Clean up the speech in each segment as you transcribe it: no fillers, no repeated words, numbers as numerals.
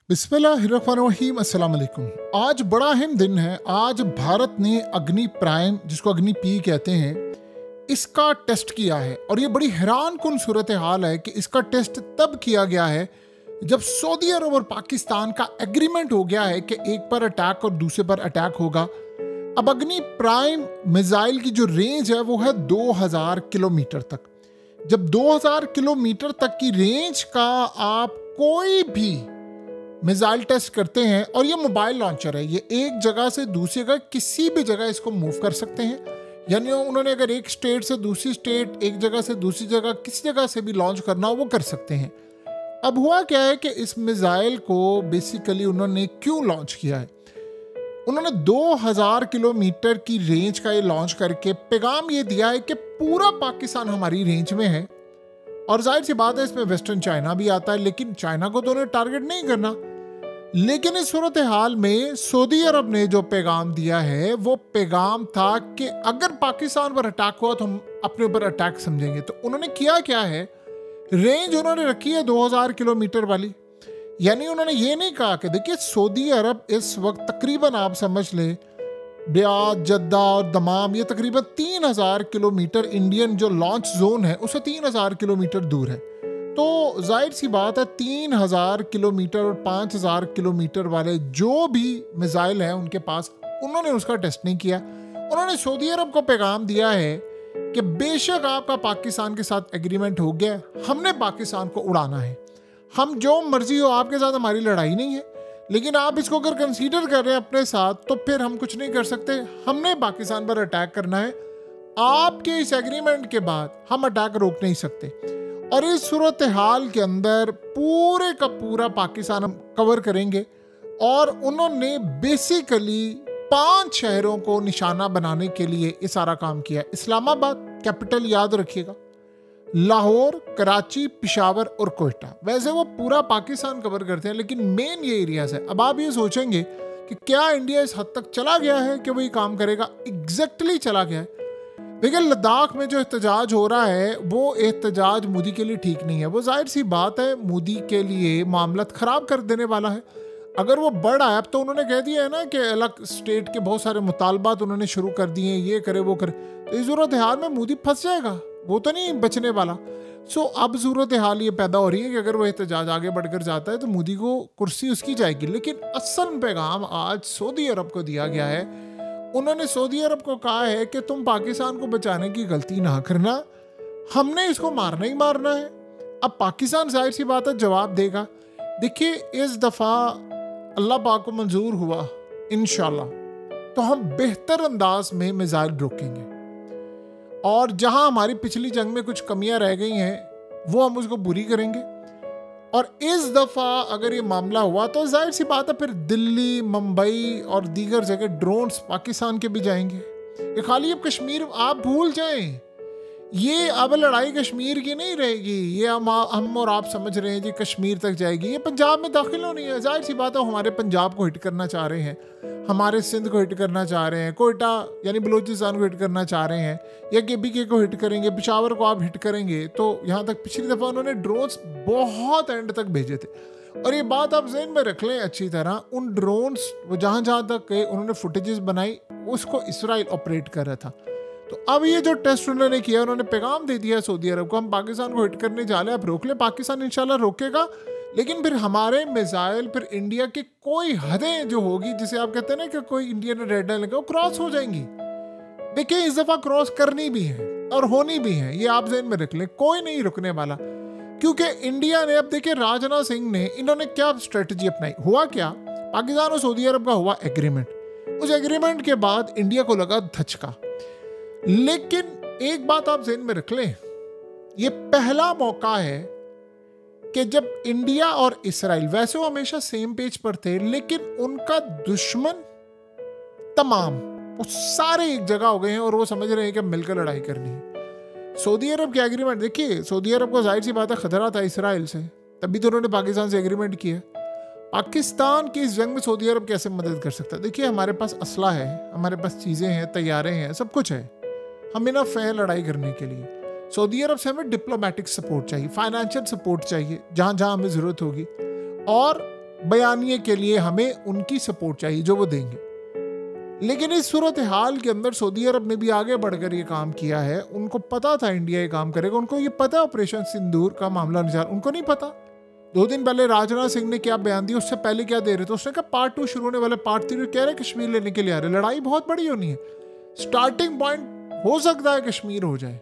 बिस्मिल्लाहिर्रहमानिर्रहीम, अस्सलाम वालेकुम। आज बड़ा अहम दिन है। आज भारत ने अग्नि प्राइम, जिसको अग्नि पी कहते हैं, इसका टेस्ट किया है। और ये बड़ी हैरान कुन सूरत हाल है कि इसका टेस्ट तब किया गया है जब सऊदी अरब और पाकिस्तान का एग्रीमेंट हो गया है कि एक पर अटैक और दूसरे पर अटैक होगा। अब अग्नि प्राइम मिसाइल की जो रेंज है वो है 2000 किलोमीटर तक। जब 2000 किलोमीटर तक की रेंज का आप कोई भी मिसाइल टेस्ट करते हैं, और ये मोबाइल लॉन्चर है, ये एक जगह से दूसरी जगह किसी भी जगह इसको मूव कर सकते हैं। यानी उन्होंने अगर एक स्टेट से दूसरी स्टेट, एक जगह से दूसरी जगह, किसी जगह से भी लॉन्च करना हो वो कर सकते हैं। अब हुआ क्या है कि इस मिसाइल को बेसिकली उन्होंने क्यों लॉन्च किया है? उन्होंने 2000 किलोमीटर की रेंज का ये लॉन्च करके पैगाम ये दिया है कि पूरा पाकिस्तान हमारी रेंज में है। और जाहिर सी बात है इसमें वेस्टर्न चाइना भी आता है, लेकिन चाइना को तो उन्हें टारगेट नहीं करना। लेकिन इस सूरत हाल में सऊदी अरब ने जो पैगाम दिया है वो पैगाम था कि अगर पाकिस्तान पर अटैक हुआ तो हम अपने ऊपर अटैक समझेंगे। तो उन्होंने किया क्या है, रेंज उन्होंने रखी है 2000 किलोमीटर वाली। यानी उन्होंने ये नहीं कहा कि देखिए सऊदी अरब इस वक्त तकरीबन आप समझ ले रियाद, जद्दा और दमाम, ये तकरीबन 3000 किलोमीटर इंडियन जो लॉन्च जोन है उससे 3000 किलोमीटर दूर है। तो जाहिर सी बात है 3000 किलोमीटर और 5000 किलोमीटर वाले जो भी मिसाइल हैं उनके पास, उन्होंने उसका टेस्ट नहीं किया। उन्होंने सऊदी अरब को पैगाम दिया है कि बेशक आपका पाकिस्तान के साथ एग्रीमेंट हो गया, हमने पाकिस्तान को उड़ाना है, हम जो मर्जी हो, आपके साथ हमारी लड़ाई नहीं है, लेकिन आप इसको अगर कंसीडर कर रहे हैं अपने साथ तो फिर हम कुछ नहीं कर सकते, हमने पाकिस्तान पर अटैक करना है। आपके इस एग्रीमेंट के बाद हम अटैक रोक नहीं सकते। और इस सूरत हाल के अंदर पूरे का पूरा पाकिस्तान हम कवर करेंगे। और उन्होंने बेसिकली 5 शहरों को निशाना बनाने के लिए ये सारा काम किया। इस्लामाबाद कैपिटल याद रखिएगा, लाहौर, कराची, पिशावर और कोयटा। वैसे वो पूरा पाकिस्तान कवर करते हैं, लेकिन मेन ये एरियाज है। अब आप ये सोचेंगे कि क्या इंडिया इस हद तक चला गया है कि वही काम करेगा? एग्जैक्टली चला गया है। देखिए लद्दाख में जो एहतजाज हो रहा है वो एहतजाज मोदी के लिए ठीक नहीं है। वो जाहिर सी बात है मोदी के लिए मामला खराब कर देने वाला है। अगर वो बढ़ आया, अब तो उन्होंने कह दिया है ना कि अलग स्टेट के बहुत सारे मुतालबात उन्होंने शुरू कर दिए हैं, ये करे वो करे, तो इस सूरत हाल में मोदी फंस जाएगा, वो तो नहीं बचने वाला। सो अब सूरत हाल ये पैदा हो रही है कि अगर वो एहतजाज आगे बढ़कर जाता है तो मोदी को कुर्सी उसकी जाएगी। लेकिन असल पैगाम आज सऊदी अरब को दिया गया है। उन्होंने सऊदी अरब को कहा है कि तुम पाकिस्तान को बचाने की गलती ना करना, हमने इसको मारना ही मारना है। अब पाकिस्तान जाहिर सी बात है जवाब देगा। देखिए इस दफ़ा अल्लाह पाक को मंजूर हुआ इंशाल्लाह तो हम बेहतर अंदाज में मिसाइल रोकेंगे, और जहां हमारी पिछली जंग में कुछ कमियां रह गई हैं वो हम उसको पूरी करेंगे। और इस दफ़ा अगर ये मामला हुआ तो जाहिर सी बात है फिर दिल्ली, मुंबई और दीगर जगह ड्रोन्स पाकिस्तान के भी जाएंगे। ये खाली अब कश्मीर आप भूल जाएं, ये अब लड़ाई कश्मीर की नहीं रहेगी। ये हम और आप समझ रहे हैं जी कश्मीर तक जाएगी, ये पंजाब में दाखिल होनी है। जाहिर सी बात है हमारे पंजाब को हिट करना चाह रहे हैं, हमारे सिंध को हिट करना चाह रहे हैं, कोयटा यानी बलूचिस्तान को हिट करना चाह रहे हैं, या केपीके को हिट करेंगे, पिशावर को आप हिट करेंगे। तो यहाँ तक पिछली दफ़ा उन्होंने ड्रोन्स बहुत एंड तक भेजे थे। और ये बात आप ज़हन में रख लें अच्छी तरह, उन ड्रोन्स वो जहाँ जहाँ तक गए उन्होंने फुटेजेस बनाई, उसको इसराइल ऑपरेट कर रहा था। तो अब ये जो टेस्ट उन्होंने किया, उन्होंने पैगाम दे दिया सऊदी अरब को, हम पाकिस्तान को हिट करने जा रहे हैं, आप रोक ले। पाकिस्तान इंशाल्लाह रोकेगा, लेकिन फिर हमारे मिसाइल, फिर इंडिया की कोई हदें जो होगी, जिसे आप कहते हैं ना कि कोई इंडिया ने रेड लाइन लगा, वो क्रॉस हो जाएंगी। देखिए इस दफ़ा क्रॉस करनी भी है और होनी भी है, ये आप ज़हन में रख लें, कोई नहीं रुकने वाला। क्योंकि इंडिया ने, अब देखिए राजनाथ सिंह ने, इन्होंने क्या स्ट्रेटजी अपनाई। हुआ क्या, पाकिस्तान और सऊदी अरब का हुआ एग्रीमेंट। उस एग्रीमेंट के बाद इंडिया को लगा धचका। लेकिन एक बात आप ज़हन में रख लें, ये पहला मौका है कि जब इंडिया और इसराइल, वैसे वो हमेशा सेम पेज पर थे, लेकिन उनका दुश्मन तमाम वो सारे एक जगह हो गए हैं और वो समझ रहे हैं कि मिलकर लड़ाई करनी है। सऊदी अरब के एग्रीमेंट देखिए, सऊदी अरब को जाहिर सी बात है खतरा था इसराइल से, तभी तो उन्होंने पाकिस्तान से एग्रीमेंट किया। पाकिस्तान की इस जंग में सऊदी अरब कैसे मदद कर सकता है? देखिए हमारे पास असला है, हमारे पास चीज़ें हैं, तैयारे हैं, सब कुछ है, हम इनफ है लड़ाई करने के लिए। सऊदी अरब से हमें डिप्लोमेटिक सपोर्ट चाहिए, फाइनेंशियल सपोर्ट चाहिए जहाँ जहाँ हमें ज़रूरत होगी। और बयानिए के लिए हमें उनकी सपोर्ट चाहिए जो वो देंगे। लेकिन इस सूरत हाल के अंदर सऊदी अरब ने भी आगे बढ़कर ये काम किया है। उनको पता था इंडिया ये काम करेगा, उनको ये पता ऑपरेशन सिंदूर का मामला निजार, उनको नहीं पता। 2 दिन पहले राजनाथ सिंह ने क्या बयान दिया, उससे पहले क्या दे रहे थे, उसने कहा पार्ट 2 शुरू होने वाला, पार्ट 3 कह रहे कश्मीर लेने के लिए आ रहे। लड़ाई बहुत बड़ी होनी है, स्टार्टिंग पॉइंट हो सकता है कश्मीर हो जाए,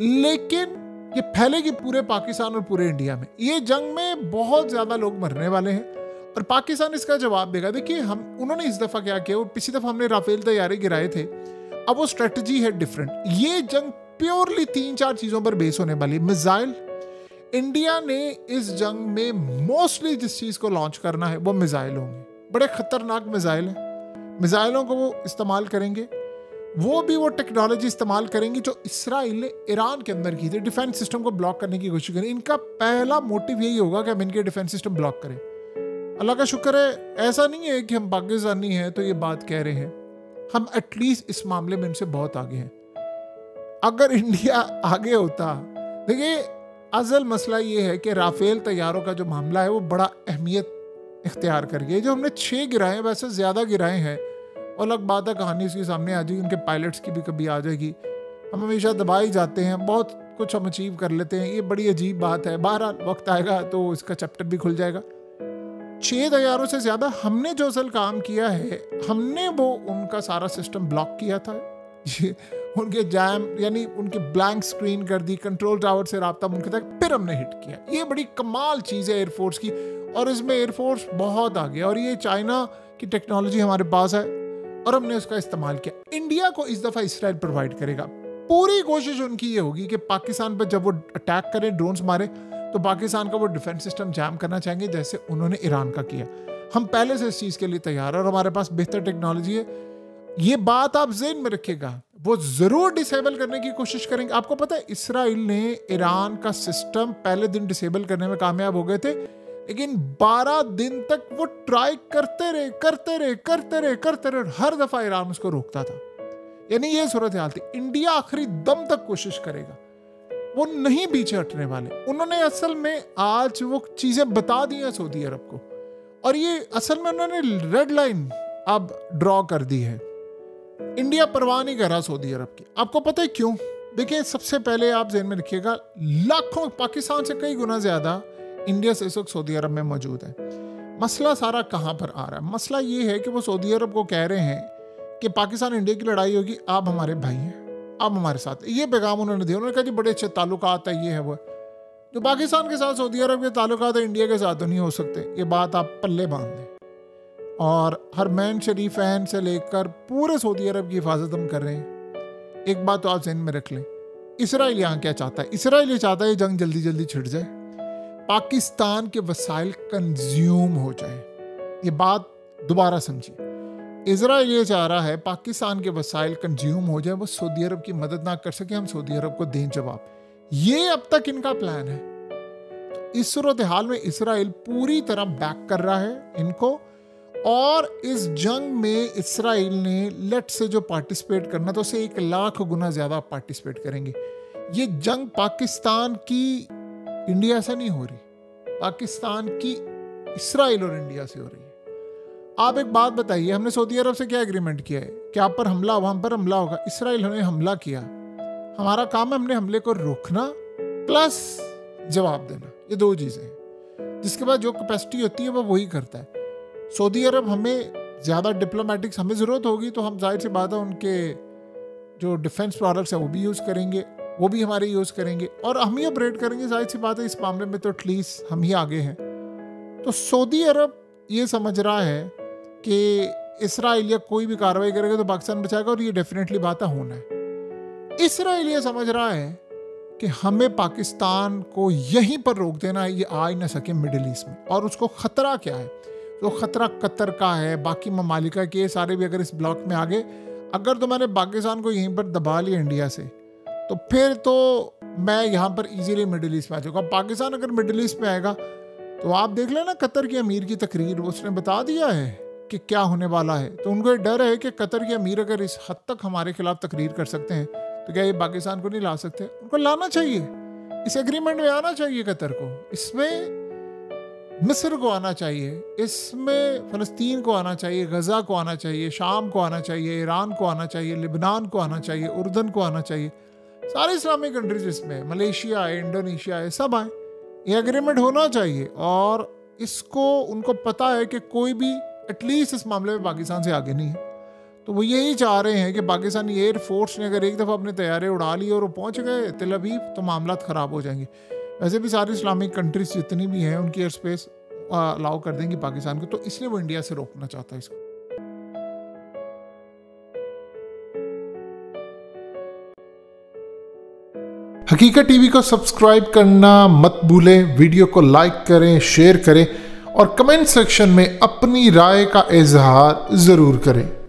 लेकिन ये फैलेगी पूरे पाकिस्तान और पूरे इंडिया में। ये जंग में बहुत ज्यादा लोग मरने वाले हैं और पाकिस्तान इसका जवाब देगा। देखिए उन्होंने इस दफा क्या किया, वो पिछली दफा हमने राफेल तैयारी गिराए थे, अब वो स्ट्रेटजी है डिफरेंट। ये जंग प्योरली 3-4 चीजों पर बेस होने वाली। मिसाइल, इंडिया ने इस जंग में मोस्टली जिस चीज को लॉन्च करना है वो मिसाइल होंगे। बड़े खतरनाक मिसाइल हैं, मिसाइलों को वो इस्तेमाल करेंगे। वो भी वो टेक्नोलॉजी इस्तेमाल करेंगे जो इसराइल ने ईरान के अंदर की थी, डिफेंस सिस्टम को ब्लॉक करने की कोशिश करें। इनका पहला मोटिव यही होगा कि हम इनके डिफेंस सिस्टम ब्लॉक करें। अल्लाह का शुक्र है ऐसा नहीं है कि हम पाकिस्तानी हैं तो ये बात कह रहे हैं, हम एटलीस्ट इस मामले में इनसे बहुत आगे हैं। अगर इंडिया आगे होता, देखिए असल मसला ये है कि राफेल तैयारों का जो मामला है वो बड़ा अहमियत इख्तियार कर गया। जो हमने 6 गिराए, वैसे ज़्यादा गिराए हैं, और अलग बात है कहानी इसके सामने आ जाएगी, उनके पायलट्स की भी कभी आ जाएगी। हम हमेशा दबा ही जाते हैं, बहुत कुछ हम अचीव कर लेते हैं, ये बड़ी अजीब बात है। बहरहाल वक्त आएगा तो इसका चैप्टर भी खुल जाएगा। 6 तैयारों से ज़्यादा हमने जो असल काम किया है, हमने वो उनका सारा सिस्टम ब्लॉक किया था। उनके जैम यानी उनकी ब्लैंक स्क्रीन कर दी, कंट्रोल टावर से राब्ता उनके तक, फिर हमने हिट किया। ये बड़ी कमाल चीज़ है एयरफोर्स की, और इसमें एयरफोर्स बहुत आगे, और ये चाइना की टेक्नोलॉजी हमारे पास है और हमने उसका इस्तेमाल किया। इंडिया को इस दफ़ा इसराइल प्रोवाइड करेगा। पूरी कोशिश उनकी ये होगी कि पाकिस्तान पर जब वो अटैक करें, ड्रोन्स मारे, तो पाकिस्तान का वो डिफेंस सिस्टम जैम करना चाहेंगे जैसे उन्होंने ईरान का किया। हम पहले से इस चीज़ के लिए तैयार है और हमारे पास बेहतर टेक्नोलॉजी है। ये बात आप ज़हन में रखिएगा, वो ज़रूर डिसेबल करने की कोशिश करेंगे। आपको पता है इसराइल ने ईरान का सिस्टम पहले दिन डिसेबल करने में कामयाब हो गए थे, लेकिन 12 दिन तक वो ट्राई करते रहे, हर दफ़ा ईरान उसको रोकता था। यानी ये सूरत हाल थी। इंडिया आखिरी दम तक कोशिश करेगा, वो नहीं पीछे हटने वाले। उन्होंने असल में आज वो चीज़ें बता दी हैं सऊदी अरब को, और ये असल में उन्होंने रेड लाइन अब ड्रॉ कर दी है। इंडिया परवाह नहीं कर रहा सऊदी अरब की। आपको पता है क्यों? देखिए, सबसे पहले आप ज़हन में रखिएगा, लाखों, पाकिस्तान से कई गुना ज़्यादा इंडिया से इस वक्त सऊदी अरब में मौजूद है। मसला सारा कहाँ पर आ रहा है? मसला ये है कि वो सऊदी अरब को कह रहे हैं कि पाकिस्तान इंडिया की लड़ाई होगी, आप हमारे भाई हैं, आप हमारे साथ। ये पैगाम उन्होंने दिया। उन्होंने कहा जी बड़े अच्छे ताल्लुकात है, ये है वो। जो पाकिस्तान के साथ सऊदी अरब के ताल्लुकात है, इंडिया के साथ तो नहीं हो सकते। ये बात आप पल्ले बांध दें। और हरमैन शरीफैन से लेकर पूरे सऊदी अरब की हिफाजत हम कर रहे हैं। एक बात तो आप ज़हन में रख लें, इसराइल यहाँ क्या चाहता है? इसराइल ये चाहता है ये जंग जल्दी जल्दी छिड़ जाए, पाकिस्तान के वसाइल कंज्यूम हो जाए। ये बात दोबारा समझिए, इसराइल ये चाह रहा है पाकिस्तान के वसाइल कंज्यूम हो जाए, वो सऊदी अरब की मदद ना कर सके, हम सऊदी अरब को दें जवाब। ये अब तक इनका प्लान है। तो इस सूरत हाल में इसराइल पूरी तरह बैक कर रहा है इनको, और इस जंग में इसराइल ने लेट से जो पार्टिसिपेट करना, तो उसे 1 लाख गुना ज्यादा पार्टिसिपेट करेंगे। ये जंग पाकिस्तान की इंडिया से नहीं हो रही, पाकिस्तान की इसराइल और इंडिया से हो रही है। आप एक बात बताइए, हमने सऊदी अरब से क्या एग्रीमेंट किया है कि आप पर हमला हुआ, हम पर हमला होगा। इसराइल ने हमला किया, हमारा काम है हमने हमले को रोकना प्लस जवाब देना। ये 2 चीजें हैं, जिसके बाद जो कैपेसिटी होती है वो वही करता है। सऊदी अरब हमें ज़्यादा डिप्लोमेटिक्स, हमें ज़रूरत होगी तो हम जाहिर सी बात है उनके जो डिफेंस प्रोडक्ट्स हैं वो भी यूज़ करेंगे, वो भी हमारे यूज़ करेंगे, और हम ही अपग्रेड करेंगे। जाहिर सी बात है इस मामले में तो एटलीस्ट हम ही आगे हैं। तो सऊदी अरब ये समझ रहा है कि इसराइल या कोई भी कार्रवाई करेगा तो पाकिस्तान बचाएगा, और ये डेफिनेटली बात होना है। इसराइल ये समझ रहा है कि हमें पाकिस्तान को यहीं पर रोक देना है, ये आ ही ना सके मिडिल ईस्ट में। और उसको ख़तरा क्या है? तो खतरा कतर का है, बाकी ममालिका के सारे भी अगर इस ब्लॉक में आ गए, अगर तो मैंने पाकिस्तान को यहीं पर दबा लिया इंडिया से, तो फिर तो मैं यहाँ पर इजीली मिडिल ईस्ट में आ जाऊँगा। पाकिस्तान अगर मिडिल ईस्ट में आएगा तो आप देख लेना, कतर के अमीर की तकरीर, उसने बता दिया है कि क्या होने वाला है। तो उनको डर है कि कतर के अमीर अगर इस हद तक हमारे खिलाफ तकरीर कर सकते हैं तो क्या ये पाकिस्तान को नहीं ला सकते? उनको लाना चाहिए, इस एग्रीमेंट में आना चाहिए कतर को। इसमें मिस्र को आना चाहिए, इसमें फ़लस्तीन को आना चाहिए, गज़ा को आना चाहिए, शाम को आना चाहिए, ईरान को आना चाहिए, लिबनान को आना चाहिए, उर्दन को आना चाहिए, सारे इस्लामिक कंट्रीज इसमें, मलेशिया है, इंडोनेशिया है, सब आए। ये एग्रीमेंट होना चाहिए और इसको उनको पता है कि कोई भी एटलीस्ट इस मामले में पाकिस्तान से आगे नहीं है। तो वो यही चाह रहे हैं कि पाकिस्तानी एयर फोर्स ने अगर एक दफ़ा अपने तैयारे उड़ा लिए और वो पहुँच गए तेल अवीव तो मामला ख़राब हो जाएंगे। वैसे भी सारी इस्लामिक कंट्रीज जितनी भी हैं उनकी एयर स्पेस अलाउ कर देंगी पाकिस्तान को, तो इसलिए वो इंडिया से रोकना चाहता है इसको। हकीकत टीवी को सब्सक्राइब करना मत भूलें, वीडियो को लाइक करें, शेयर करें और कमेंट सेक्शन में अपनी राय का इजहार ज़रूर करें।